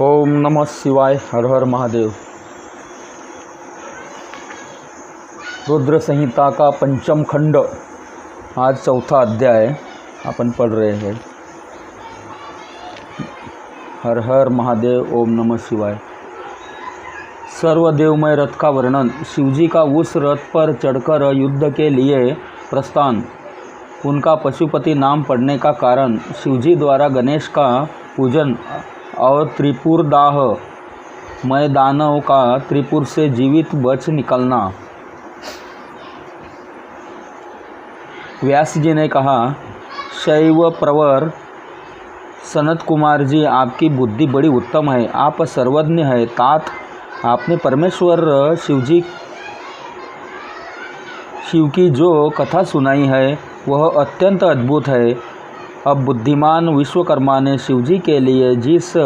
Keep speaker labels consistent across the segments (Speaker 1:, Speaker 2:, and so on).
Speaker 1: ओम नमः शिवाय। हर हर महादेव। रुद्र संहिता का पंचम खंड, आज चौथा अध्याय अपन पढ़ रहे हैं। हर हर महादेव। ओम नमः शिवाय। सर्वदेवमय रथ का वर्णन। शिवजी का उस रथ पर चढ़कर युद्ध के लिए प्रस्थान। उनका पशुपति नाम पड़ने का कारण शिवजी द्वारा गणेश का पूजन और त्रिपुरदाह मय दानव का त्रिपुर से जीवित बच निकलना। व्यास जी ने कहा, शैव प्रवर सनत कुमार जी, आपकी बुद्धि बड़ी उत्तम है, आप सर्वज्ञ है। तात, आपने परमेश्वर शिव की जो कथा सुनाई है वह अत्यंत अद्भुत है। अब बुद्धिमान विश्वकर्मा ने शिवजी के लिए जिस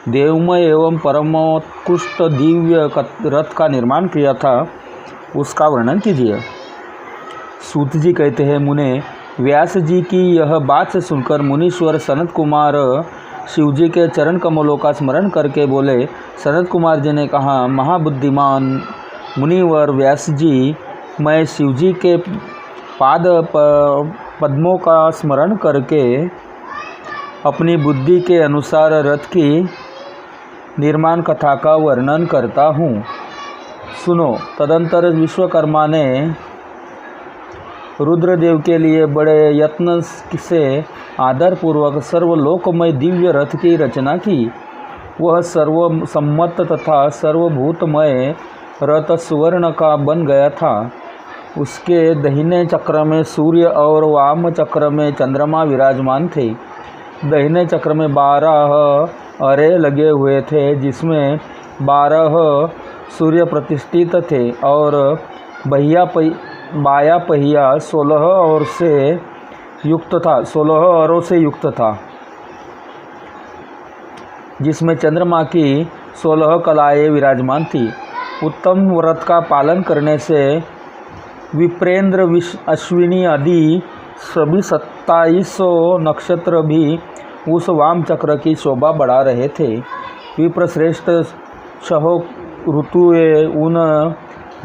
Speaker 1: देवमय एवं परमोत्कृष्ट दिव्य रथ का निर्माण किया था उसका वर्णन कीजिए। सूत जी कहते हैं, मुने, व्यास जी की यह बात सुनकर मुनीश्वर सनत कुमार शिवजी के चरण कमलों का स्मरण करके बोले। सनत कुमार जी ने कहा, महाबुद्धिमान मुनिवर व्यास जी, मैं शिवजी के पाद पद्मों का स्मरण करके अपनी बुद्धि के अनुसार रथ की निर्माण कथा का वर्णन करता हूँ। सुनो। तदंतर विश्वकर्मा ने रुद्रदेव के लिए बड़े यत्न से आदरपूर्वक सर्वलोकमय दिव्य रथ की रचना की। वह सर्वसम्मत तथा सर्वभूतमय रथ सुवर्ण का बन गया था। उसके दाहिने चक्र में सूर्य और वाम चक्र में चंद्रमा विराजमान थे। दाहिने चक्र में 12 अरे लगे हुए थे, जिसमें 12 सूर्य प्रतिष्ठित थे, और बाया पहिया 16 और से युक्त था, 16 औरों से युक्त था, जिसमें चंद्रमा की 16 कलाएँ विराजमान थी। उत्तम व्रत का पालन करने से विप्रेंद्र अश्विनी आदि सभी 2700 नक्षत्र भी उस वाम चक्र की शोभा बढ़ा रहे थे। विप्रश्रेष्ठ छहो ऋतुएं उन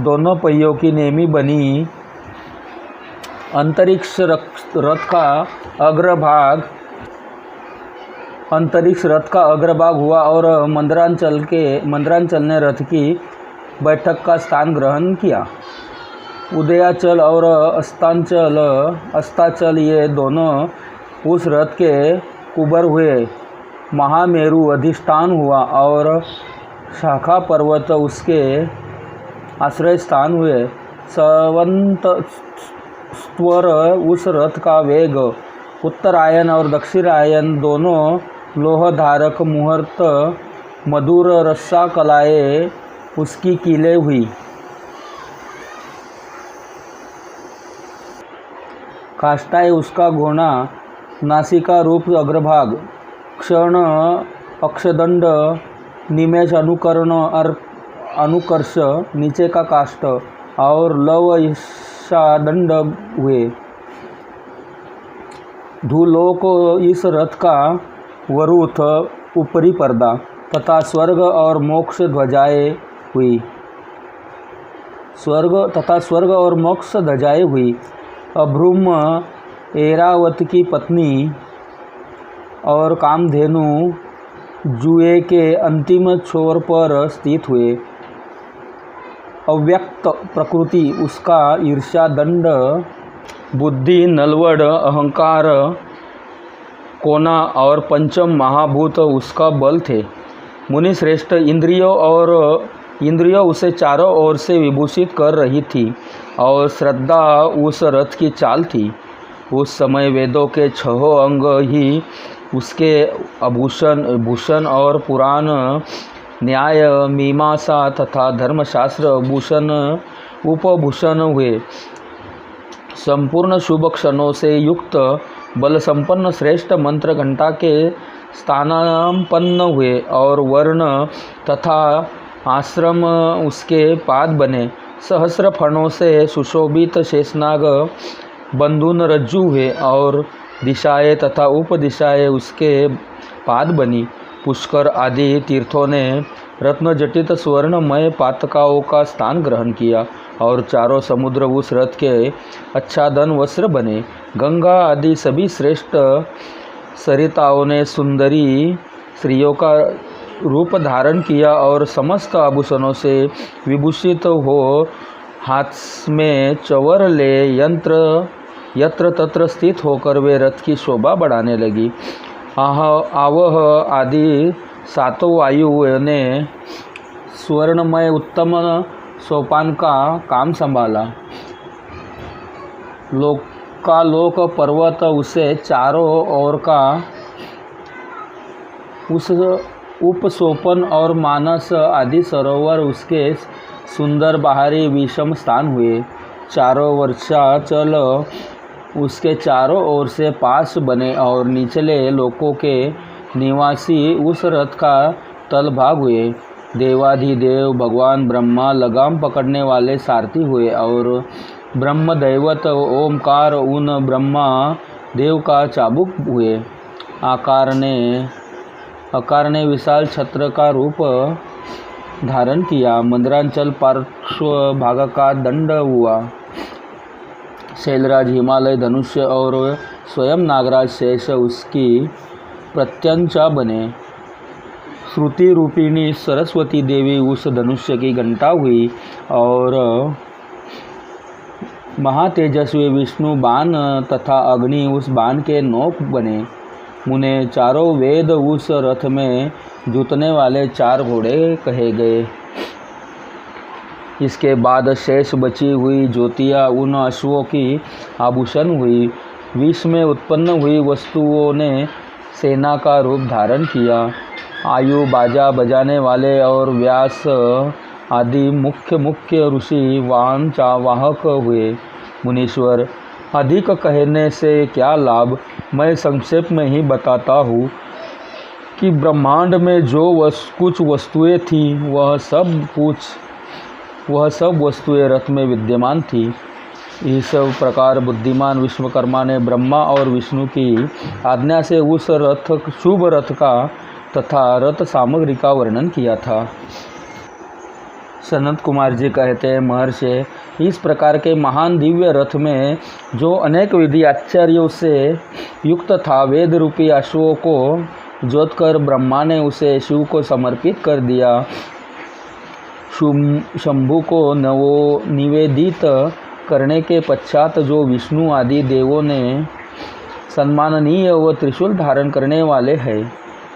Speaker 1: दोनों पहियों की नेमी बनी। अंतरिक्ष रथ का अग्रभाग हुआ और मंदरांचल ने रथ की बैठक का स्थान ग्रहण किया। उदयाचल और अस्ताचल ये दोनों उस रथ के कुबर हुए। महामेरु अधिष्ठान हुआ और शाखा पर्वत उसके आश्रय स्थान हुए। सवंत स्वर उस रथ का वेग। उत्तरायण और दक्षिणायन दोनों लोहधारक मुहूर्त मधुर रस्सा कलाएँ उसकी कीलें हुई। काष्ठाएँ उसका घोड़ा, नासिका रूप अग्रभाग, क्षण अक्षदंड, निमेष अनुकर्ष नीचे का काष्ठ, और लव ईशादंड हुए। धूलोक इस रथ का वरुथ ऊपरी पर्दा तथा स्वर्ग और मोक्ष ध्वजाएँ हुई। स्वर्ग और मोक्ष ध्वजाएँ हुई। अभ्रुम ऐरावत की पत्नी और कामधेनु जुए के अंतिम छोर पर स्थित हुए। अव्यक्त प्रकृति उसका ईर्ष्या दंड, बुद्धि नलवड, अहंकार कोना और पंचम महाभूत उसका बल थे। मुनि श्रेष्ठ इंद्रियों उसे चारों ओर से विभूषित कर रही थी, और श्रद्धा उस रथ की चाल थी। उस समय वेदों के 6 अंग ही उसके भूषण और पुराण, न्याय, मीमांसा तथा धर्मशास्त्र उपभूषण हुए। संपूर्ण शुभ क्षणों से युक्त बल संपन्न श्रेष्ठ मंत्र घंटा के स्थानापन्न हुए, और वर्ण तथा आश्रम उसके पाद बने। सहस्र फणों से सुशोभित शेषनाग बंधुन रज्जु हुए, और दिशाएं तथा उपदिशाएं उसके पाद बनी। पुष्कर आदि तीर्थों ने रत्नजटित स्वर्णमय पातकाओं का स्थान ग्रहण किया और चारों समुद्र उस रथ के आच्छादन वस्त्र बने। गंगा आदि सभी श्रेष्ठ सरिताओं ने सुंदरी स्त्रियों का रूप धारण किया और समस्त आभूषणों से विभूषित हो हाथ में चवर ले यत्र तत्र स्थित होकर वे रथ की शोभा बढ़ाने लगी। आवह आदि सातों वायुओं ने स्वर्णमय उत्तम सोपान का काम संभाला। लोकालोक पर्वत उसे चारों ओर का उस उपसोपन और मानस आदि सरोवर उसके सुंदर बाहरी विषम स्थान हुए। चारों वर्षाचल उसके चारों ओर से पास बने और निचले लोकों के निवासी उस रथ का तलभाग हुए। देवाधिदेव भगवान ब्रह्मा लगाम पकड़ने वाले सारथी हुए और ब्रह्म दैवत ओमकार उन ब्रह्मा देव का चाबुक हुए। आकार ने विशाल छत्र का रूप धारण किया। मंदरांचल पार्श्व भाग का दंड हुआ। शैलराज हिमालय धनुष्य और स्वयं नागराज शेष उसकी प्रत्यंचा बने। श्रुति रूपिणी सरस्वती देवी उस धनुष्य की घंटा हुई और महातेजस्वी विष्णु बाण तथा अग्नि उस बाण के नोक बने। मुने चारों वेद उस रथ में जुतने वाले 4 घोड़े कहे गए। इसके बाद शेष बची हुई ज्योतियाँ उन अश्वों की आभूषण हुई। विष में उत्पन्न हुई वस्तुओं ने सेना का रूप धारण किया। आयु बाजा बजाने वाले और व्यास आदि मुख्य ऋषि वाहक हुए। मुनीश्वर, अधिक कहने से क्या लाभ, मैं संक्षेप में ही बताता हूँ कि ब्रह्मांड में जो कुछ वस्तुएं थीं वह सब वस्तुएं रथ में विद्यमान थी। इस प्रकार बुद्धिमान विश्वकर्मा ने ब्रह्मा और विष्णु की आज्ञा से उस शुभ रथ का तथा रथ सामग्री का वर्णन किया था। सनत कुमार जी कहते हैं, महर्षि, इस प्रकार के महान दिव्य रथ में जो अनेक विधि आश्चर्यों से युक्त था, वेद रूपी अश्वों को जोतकर ब्रह्मा ने उसे शिव को समर्पित कर दिया। शंभु को निवेदित करने के पश्चात जो विष्णु आदि देवों ने सम्माननीय व त्रिशूल धारण करने वाले हैं,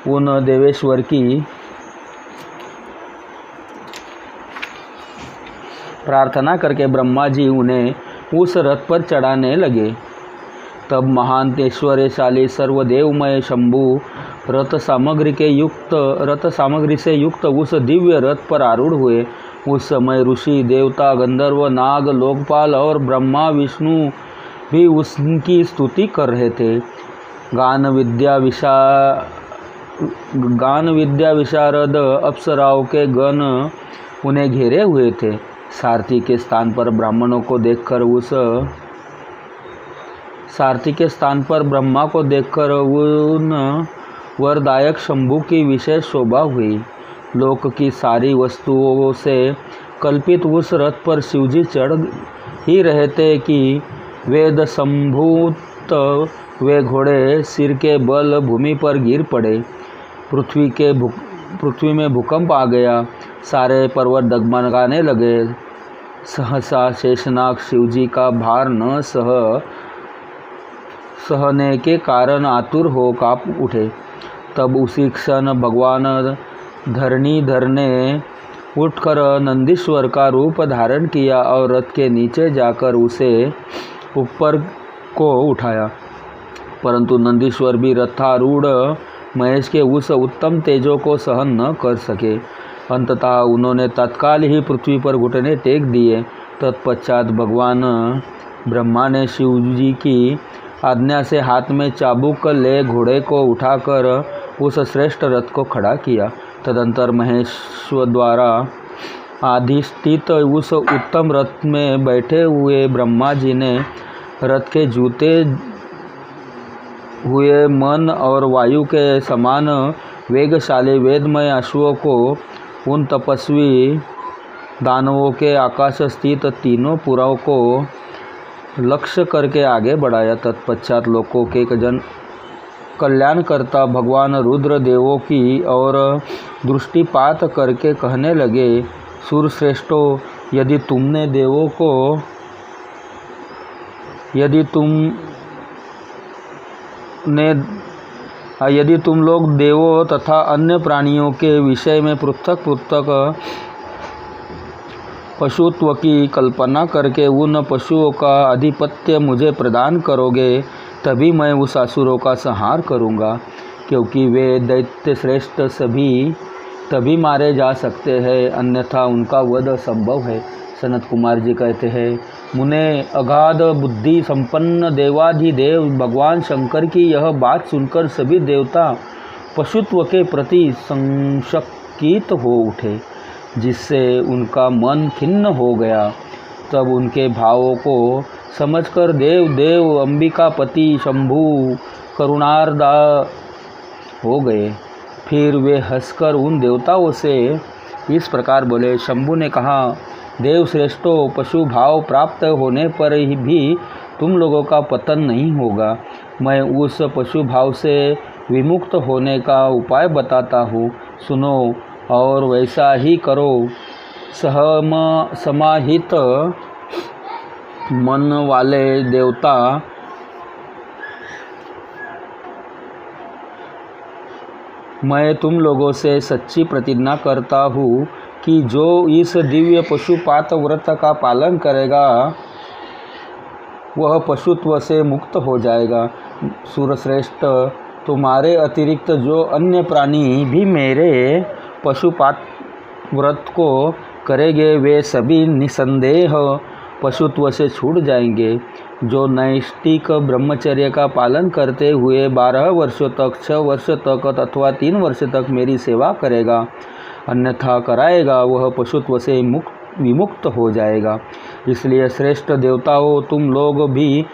Speaker 1: उन देवेश्वर की प्रार्थना करके ब्रह्मा जी उन्हें उस रथ पर चढ़ाने लगे। तब महान ऐश्वर्यशाली सर्वदेवमय शंभु रथ सामग्री से युक्त उस दिव्य रथ पर आरूढ़ हुए। उस समय ऋषि देवता गंधर्व नाग लोकपाल और ब्रह्मा विष्णु भी उसकी स्तुति कर रहे थे। गान विद्या विशारद अप्सराओं के गण उन्हें घेरे हुए थे। सारथी के स्थान पर ब्राह्मणों को देखकर ब्रह्मा को देखकर उन वरदायक शंभु की विशेष शोभा हुई। लोक की सारी वस्तुओं से कल्पित उस रथ पर शिवजी चढ़ ही रहे थे कि वेद संभूत वे घोड़े सिर के बल भूमि पर गिर पड़े। पृथ्वी में भूकंप आ गया। सारे पर्वत डगमगाने लगे। सहसा शेषनाग शिवजी का भार न सहने के कारण आतुर हो काँप उठे। तब उसी क्षण भगवान धरणीधर ने उठकर नंदीश्वर का रूप धारण किया और रथ के नीचे जाकर उसे ऊपर को उठाया। परंतु नंदीश्वर भी रथारूढ़ महेश के उस उत्तम तेजों को सहन न कर सके। अंततः उन्होंने तत्काल ही पृथ्वी पर घुटने टेक दिए। तत्पश्चात भगवान ब्रह्मा ने शिवजी की आज्ञा से हाथ में चाबुक ले घोड़े को उठाकर उस श्रेष्ठ रथ को खड़ा किया। तदंतर महेश्वर द्वारा अधिष्ठित उस उत्तम रथ में बैठे हुए ब्रह्मा जी ने रथ के जूते हुए मन और वायु के समान वेगशाली वेदमय अश्वों को उन तपस्वी दानवों के आकाश स्थित तीनों पुरों को लक्ष्य करके आगे बढ़ाया। तत्पश्चात लोकों के कल्याणकर्ता भगवान रुद्र देवों की और दृष्टिपात करके कहने लगे, सूरश्रेष्ठों, यदि तुम लोग देवों तथा अन्य प्राणियों के विषय में पृथक पृथक पशुत्व की कल्पना करके उन पशुओं का आधिपत्य मुझे प्रदान करोगे, तभी मैं उस असुरों का संहार करूँगा, क्योंकि वे दैत्य श्रेष्ठ सभी तभी मारे जा सकते हैं, अन्यथा उनका वध असंभव है। सनत कुमार जी कहते हैं, मुने अगाध बुद्धि संपन्न देवाधिदेव भगवान शंकर की यह बात सुनकर सभी देवता पशुत्व के प्रति संशकित हो उठे, जिससे उनका मन खिन्न हो गया। तब उनके भावों को समझकर देव अंबिकापति शंभु करुणार्दा हो गए। फिर वे हंसकर उन देवताओं से इस प्रकार बोले, शंभु ने कहा, देव श्रेष्ठों, पशु भाव प्राप्त होने पर भी तुम लोगों का पतन नहीं होगा। मैं उस पशु भाव से विमुक्त होने का उपाय बताता हूँ, सुनो और वैसा ही करो। समाहित मन वाले देवता मैं तुम लोगों से सच्ची प्रतिज्ञा करता हूँ कि जो इस दिव्य पशुपात व्रत का पालन करेगा वह पशुत्व से मुक्त हो जाएगा। सूरश्रेष्ठ, तुम्हारे अतिरिक्त जो अन्य प्राणी भी मेरे पशुपात व्रत को करेंगे वे सभी निसंदेह पशुत्व से छूट जाएंगे। जो नैष्ठिक ब्रह्मचर्य का पालन करते हुए 12 वर्षों तक, 6 वर्ष तक अथवा 3 वर्ष तक मेरी सेवा करेगा, अन्यथा कराएगा, वह पशुत्व से विमुक्त हो जाएगा। इसलिए श्रेष्ठ देवताओं, तुम लोग भी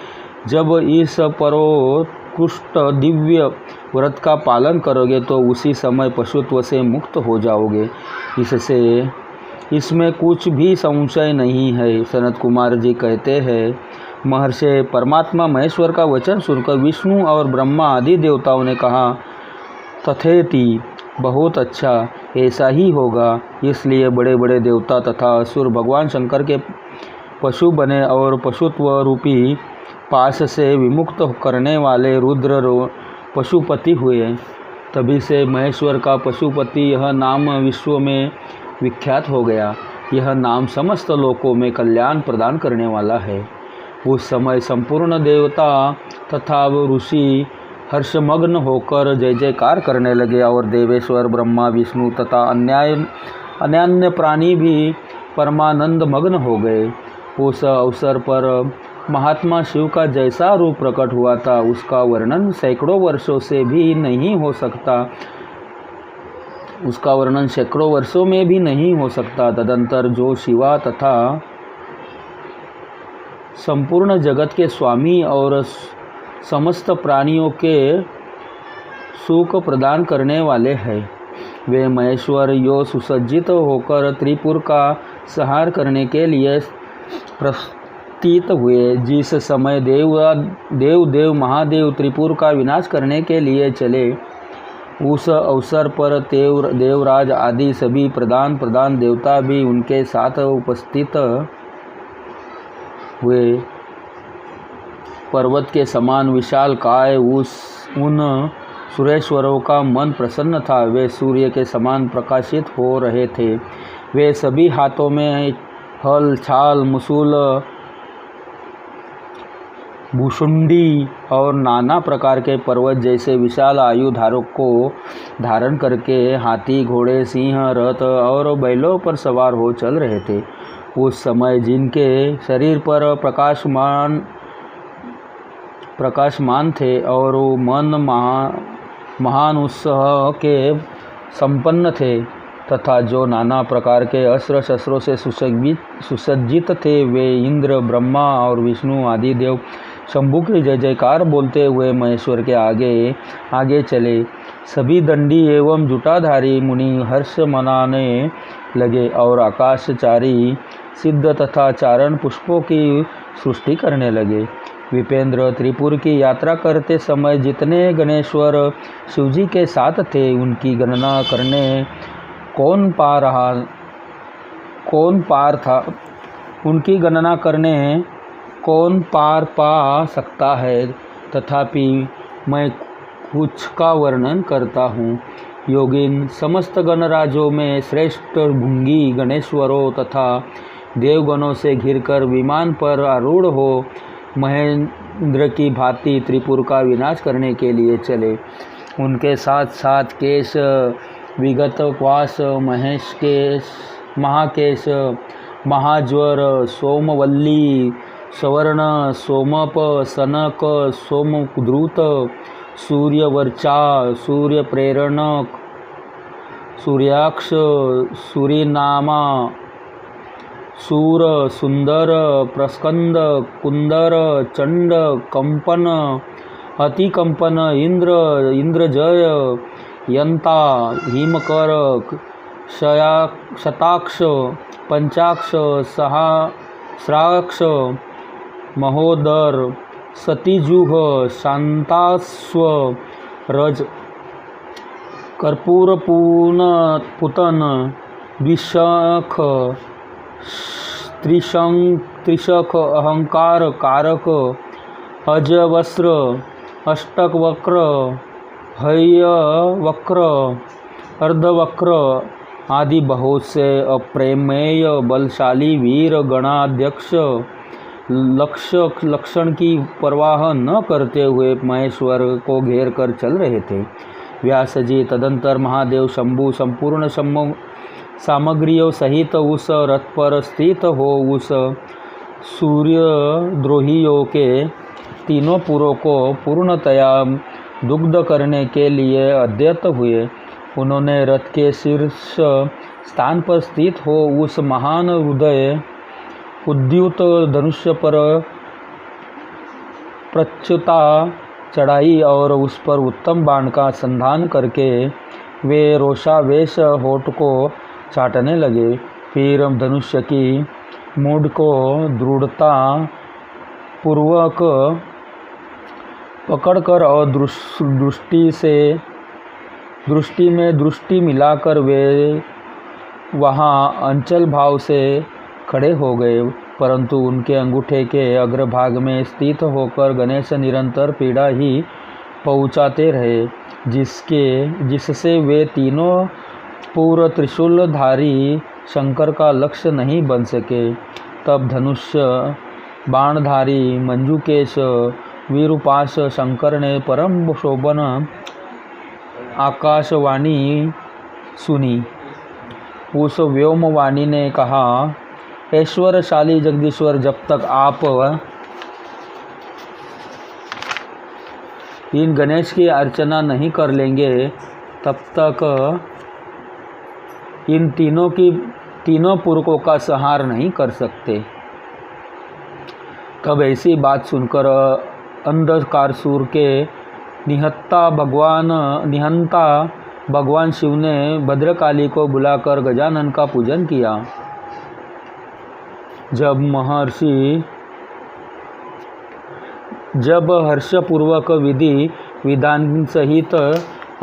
Speaker 1: जब इस परोत्कृष्ट दिव्य व्रत का पालन करोगे तो उसी समय पशुत्व से मुक्त हो जाओगे। इसमें कुछ भी संशय नहीं है। सनत कुमार जी कहते हैं, महर्षि परमात्मा महेश्वर का वचन सुनकर विष्णु और ब्रह्मा आदि देवताओं ने कहा, तथेति, बहुत अच्छा, ऐसा ही होगा। इसलिए बड़े बड़े देवता तथा असुर भगवान शंकर के पशु बने और पशुत्व रूपी पाश से विमुक्त करने वाले रुद्र पशुपति हुए। तभी से महेश्वर का पशुपति यह नाम विश्व में विख्यात हो गया। यह नाम समस्त लोकों में कल्याण प्रदान करने वाला है। उस समय संपूर्ण देवता तथा ऋषि हर्षमग्न होकर जय जयकार करने लगे और देवेश्वर ब्रह्मा विष्णु तथा अन्य प्राणी भी परमानंद मग्न हो गए। उस अवसर पर महात्मा शिव का जैसा रूप प्रकट हुआ था उसका वर्णन सैकड़ों वर्षों से भी नहीं हो सकता, उसका वर्णन सैकड़ों वर्षों में भी नहीं हो सकता। तदंतर जो शिवा तथा संपूर्ण जगत के स्वामी और समस्त प्राणियों के सुख प्रदान करने वाले हैं, वे महेश्वर यो सुसज्जित होकर त्रिपुर का संहार करने के लिए प्रस्थित हुए। जिस समय देव महादेव त्रिपुर का विनाश करने के लिए चले, उस अवसर पर देवराज आदि सभी प्रधान देवता भी उनके साथ उपस्थित हुए। पर्वत के समान विशाल काय उन सुरेश्वरों का मन प्रसन्न था। वे सूर्य के समान प्रकाशित हो रहे थे। वे सभी हाथों में हल, छाल, मूसल, भूषुंडी और नाना प्रकार के पर्वत जैसे विशाल आयुधारों को धारण करके हाथी, घोड़े, सिंह, रथ और बैलों पर सवार हो चल रहे थे। उस समय जिनके शरीर पर प्रकाशमान थे और मन महान उत्साह के संपन्न थे तथा जो नाना प्रकार के अस्त्र शस्त्रों से सुसज्जित थे, वे इंद्र, ब्रह्मा और विष्णु आदि देव शंभू के जय जयकार बोलते हुए महेश्वर के आगे आगे चले। सभी दंडी एवं जटाधारी मुनि हर्ष मनाने लगे और आकाशचारी सिद्ध तथा चारण पुष्पों की सृष्टि करने लगे। विपेंद्र त्रिपुर की यात्रा करते समय जितने गणेश्वर शिवजी के साथ थे, उनकी गणना करने कौन पार था, उनकी गणना करने कौन पार पा सकता है। तथापि मैं कुछ का वर्णन करता हूँ। योगिन समस्त गणराजों में श्रेष्ठ भृंगी गणेश्वरों तथा देवगणों से घिरकर विमान पर आरूढ़ हो महेंद्र की भांति त्रिपुर का विनाश करने के लिए चले। उनके साथ साथ केश, विगत क्वास, महेश केश, महाकेश, महाज्वर, सोमवल्ली, सवर्ण, सोमप, सनक, सोमद्रुत, सूर्यवर्चा, सूर्यप्रेरणक, सूर्याक्ष, सूर्यनामा, सूर, सुंदर, प्रस्कंद, कुंदर, चंड, कंपन, अतिकंपन, इंद्र, इंद्रजय, यंता, हिमकर, शताक्ष, पंचाक्ष, सहस्राक्ष, महोदर, सतीजुह, शांतास्व, रज, कर्पूर पुतन, द्विशख, त्रिशख, अहंकार कारक, अजवस्त्र, अष्टक वक्र, हयवक्र, अर्धवक्र आदि बहुत से अप्रमेय बलशाली वीर गणाध्यक्ष लक्षण की परवाह न करते हुए महेश्वर को घेर कर चल रहे थे। व्यास जी तदंतर महादेव शंभु संपूर्ण सामग्रियों सहित उस रथ पर स्थित हो उस सूर्यद्रोहियों के तीनों पुरों को पूर्णतया दुग्ध करने के लिए अद्यत हुए। उन्होंने रथ के शीर्ष स्थान पर स्थित हो उस महान हृदय उद्युत धनुष्य पर प्रच्युता चढ़ाई और उस पर उत्तम बाण का संधान करके वे रोषावेश होठ को चाटने लगे। फिर धनुष्य की मूढ़ को दृढ़ता पूर्वक पकड़कर और दृष्टि में दृष्टि मिलाकर वे वहाँ अंचल भाव से खड़े हो गए। परंतु उनके अंगूठे के अग्रभाग में स्थित होकर गणेश निरंतर पीड़ा ही पहुँचाते रहे, जिससे वे तीनों पूर्व त्रिशूलधारी शंकर का लक्ष्य नहीं बन सके। तब धनुष्य बाणधारी मंजुकेश वीरूपाश शंकर ने परम शोभन आकाशवाणी सुनी। उस व्योमवाणी ने कहा, ऐश्वर्यशाली जगदीश्वर, जब तक आप इन गणेश की अर्चना नहीं कर लेंगे तब तक इन तीनों पुरखों का संहार नहीं कर सकते। तब ऐसी बात सुनकर अंधकारसुर के निहंता भगवान शिव ने भद्रकाली को बुलाकर गजानन का पूजन किया। जब हर्षपूर्वक विधि विधान सहित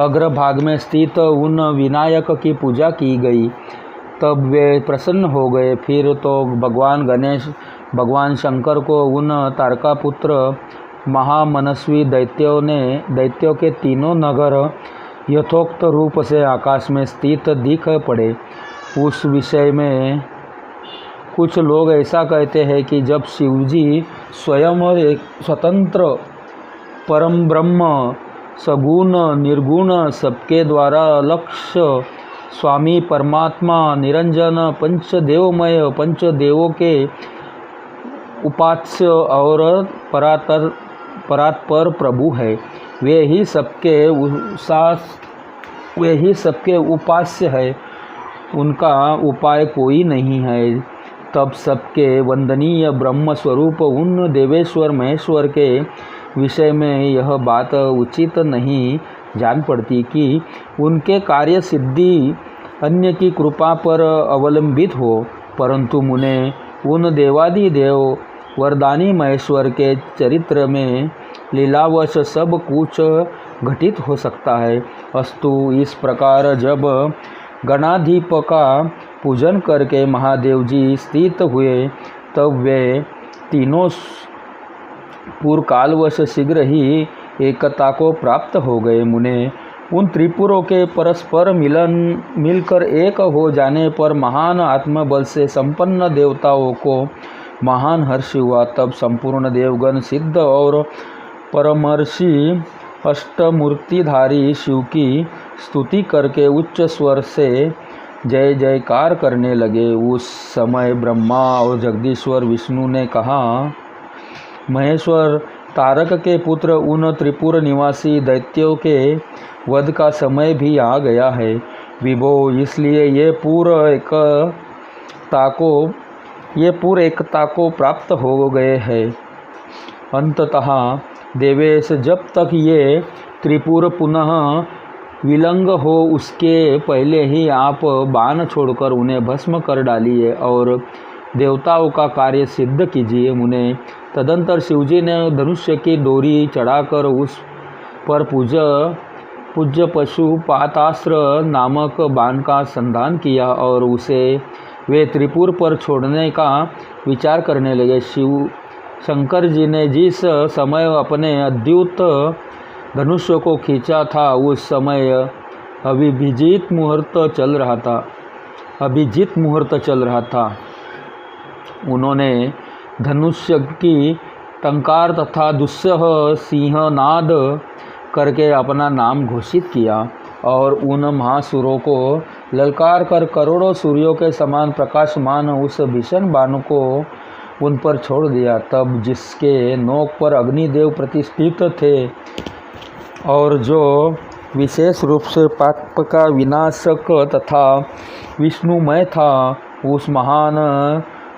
Speaker 1: अग्रभाग में स्थित उन विनायक की पूजा की गई, तब वे प्रसन्न हो गए। फिर तो भगवान शंकर को उन तारकापुत्र महामनस्वी दैत्यों के तीनों नगर यथोक्त रूप से आकाश में स्थित दिख पड़े। उस विषय में कुछ लोग ऐसा कहते हैं कि जब शिवजी स्वयं एक स्वतंत्र परम ब्रह्म सगुण निर्गुण सबके द्वारा लक्ष्य स्वामी परमात्मा निरंजन पंचदेवमय पंचदेवों के उपास्य और परात्पर प्रभु है, वे ही सबके उपास्य है, उनका उपाय कोई नहीं है। तब सबके वंदनीय ब्रह्म स्वरूप उन देवेश्वर महेश्वर के विषय में यह बात उचित नहीं जान पड़ती कि उनके कार्य सिद्धि अन्य की कृपा पर अवलंबित हो, परंतु मुने उन देवादिदेव वरदानी महेश्वर के चरित्र में लीलावश सब कुछ घटित हो सकता है। अस्तु, इस प्रकार जब गणाधिप का पूजन करके महादेव जी स्थित हुए, तब वे तीनों पूर्वकालवश शीघ्र ही एकता को प्राप्त हो गए। मुने उन त्रिपुरों के परस्पर मिलकर एक हो जाने पर महान आत्मबल से संपन्न देवताओं को महान हर्ष हुआ। तब संपूर्ण देवगण सिद्ध और परमर्षि अष्टमूर्तिधारी शिव की स्तुति करके उच्च स्वर से जय जयकार करने लगे। उस समय ब्रह्मा और जगदीश्वर विष्णु ने कहा, महेश्वर तारक के पुत्र, उन त्रिपुर निवासी दैत्यों के वध का समय भी आ गया है। विभो, इसलिए ये पूर्ण एकता को प्राप्त हो गए हैं। अंततः देवेश, जब तक ये त्रिपुर पुनः विलंग हो उसके पहले ही आप बाण छोड़कर उन्हें भस्म कर डालिए और देवताओं का कार्य सिद्ध कीजिए। मुने तदंतर शिवजी ने धनुष्य की डोरी चढ़ाकर उस पर पूज्य पशुपातास्त्र नामक बाण का संधान किया और उसे वे त्रिपुर पर छोड़ने का विचार करने लगे। शंकर जी ने जिस समय अपने अद्भुत धनुष्य को खींचा था, उस समय अभिजीत मुहूर्त चल रहा था। उन्होंने धनुष्य की टंकार तथा दुस्सह सिंहनाद करके अपना नाम घोषित किया और उन महासुरों को ललकार कर करोड़ों सूर्यों के समान प्रकाशमान उस भीषण बाण को उन पर छोड़ दिया। तब जिसके नोक पर अग्निदेव प्रतिष्ठित थे और जो विशेष रूप से पाप का विनाशक तथा विष्णुमय था, उस महान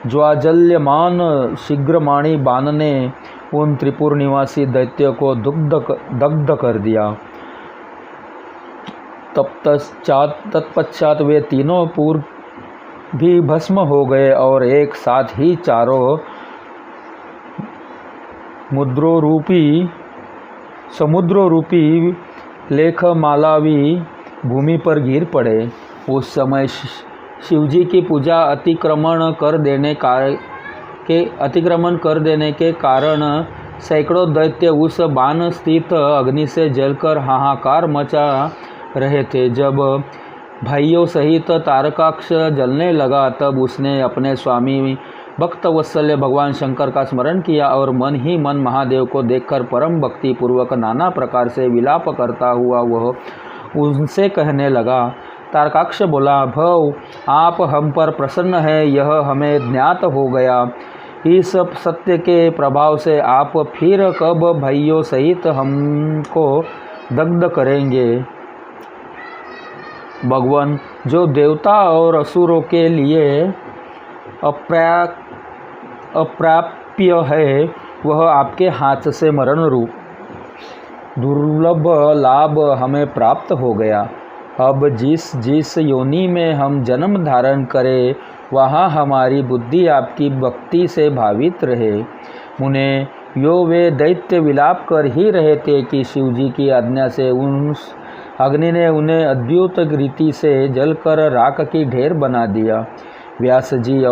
Speaker 1: ज्वाजल्यमान शीघ्रमाणी बाण ने उन त्रिपुर निवासी दैत्य को दग्ध कर दिया। तत्पश्चात वे तीनों पूर्व भी भस्म हो गए और एक साथ ही चारों समुद्र रूपी लेखमालावी भूमि पर गिर पड़े। उस समय शिवजी की पूजा अतिक्रमण कर देने के कारण सैकड़ों दैत्य उस बाण स्थित अग्नि से जलकर हाहाकार मचा रहे थे। जब भाइयों सहित तारकाक्ष जलने लगा, तब उसने अपने स्वामी भक्तवत्सल्य भगवान शंकर का स्मरण किया और मन ही मन महादेव को देखकर परम भक्ति पूर्वक नाना प्रकार से विलाप करता हुआ वह उनसे कहने लगा। तारकाक्ष बोला, भव, आप हम पर प्रसन्न हैं, यह हमें ज्ञात हो गया। इस सत्य के प्रभाव से आप फिर कब भाइयों सहित हमको दग्ध करेंगे? भगवान, जो देवता और असुरों के लिए अप्राप्य है, वह आपके हाथ से मरण रूप दुर्लभ लाभ हमें प्राप्त हो गया। अब जिस योनि में हम जन्म धारण करें, वहाँ हमारी बुद्धि आपकी भक्ति से भावित रहे। मुने, वे दैत्य विलाप कर ही रहे थे कि शिवजी की आज्ञा से उस अग्नि ने उन्हें अद्भुत रीति से जलकर राख की ढेर बना दिया। व्यास जी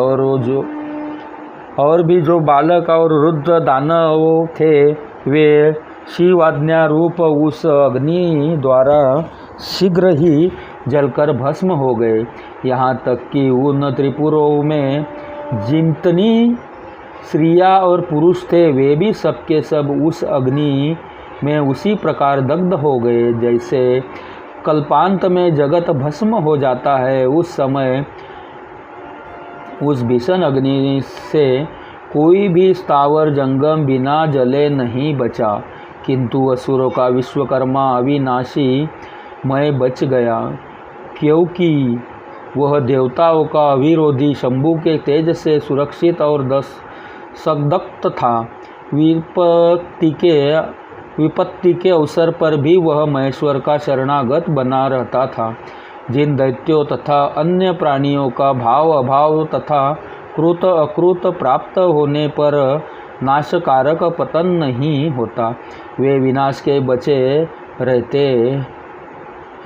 Speaker 1: और भी जो बालक और रुद्र दानव थे, वे शिव आज्ञा रूप उस अग्नि द्वारा शीघ्र ही जलकर भस्म हो गए। यहाँ तक कि उन त्रिपुरों में जितनी स्त्रियाँ और पुरुष थे, वे भी सबके सब उस अग्नि में उसी प्रकार दग्ध हो गए जैसे कल्पांत में जगत भस्म हो जाता है। उस समय उस भीषण अग्नि से कोई भी स्थावर जंगम बिना जले नहीं बचा, किंतु असुरों का विश्वकर्मा अविनाशी मय बच गया, क्योंकि वह देवताओं का अविरोधी शंभु के तेज से सुरक्षित और संदग्ध था। विपत्ति के अवसर पर भी वह महेश्वर का शरणागत बना रहता था। जिन दैत्यों तथा अन्य प्राणियों का भाव अभाव तथा कृत अकृत प्राप्त होने पर नाशकारक पतन नहीं होता, वे विनाश के बचे रहते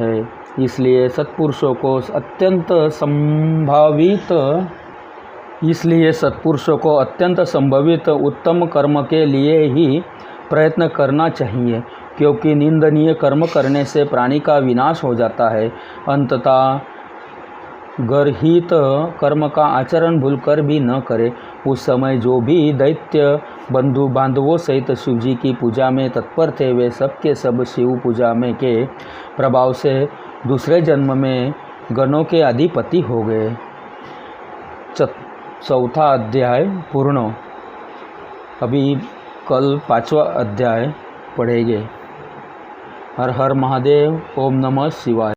Speaker 1: हैं। इसलिए सत्पुरुषों को अत्यंत संभावित उत्तम कर्म के लिए ही प्रयत्न करना चाहिए, क्योंकि निंदनीय कर्म करने से प्राणी का विनाश हो जाता है। अंततः गर्हित कर्म का आचरण भूलकर भी न करे। उस समय जो भी दैत्य बंधु बांधवों सहित शिवजी की पूजा में तत्पर थे, वे सब के सब शिव पूजा में के प्रभाव से दूसरे जन्म में गणों के अधिपति हो गए। 4वां अध्याय पूर्ण। अभी कल 5वां अध्याय पढ़ेंगे। हर हर महादेव। ओम नमः शिवाय।